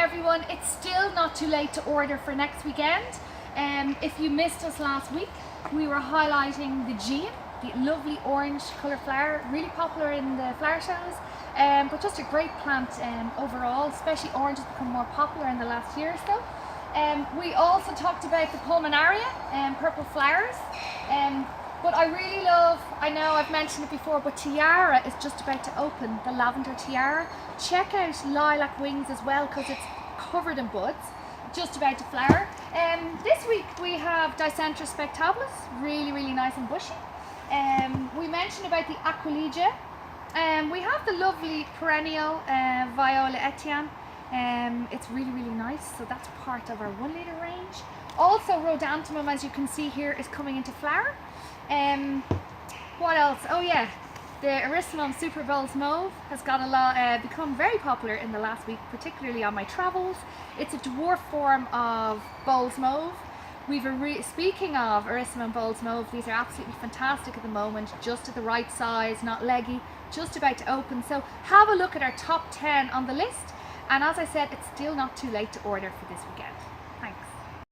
everyone, it's still not too late to order for next weekend. If you missed us last week, we were highlighting the Gean, the lovely orange colour flower, really popular in the flower shows, but just a great plant overall. Especially orange has become more popular in the last year or so. We also talked about the pulmonaria and purple flowers. But I really love, I know I've mentioned it before, but Tiara is just about to open, the lavender tiara. Check out Lilac Wings as well, because it's covered in buds, just about to flower. This week we have Dicentra spectabilis, really nice and bushy. We mentioned about the Aquilegia. We have the lovely perennial Viola Etienne. It's really nice, so that's part of our 1 litre range. Also Rhodanthemum, as you can see here, is coming into flower. What else? Oh yeah, the Erissimum Super Bowls Mauve has got a lot, become very popular in the last week, particularly on my travels. It's a dwarf form of Bowls Mauve. Speaking of Erissimum Bowls Mauve, these are absolutely fantastic at the moment, just at the right size, not leggy, just about to open. So have a look at our top 10 on the list, and as I said, it's still not too late to order for this weekend.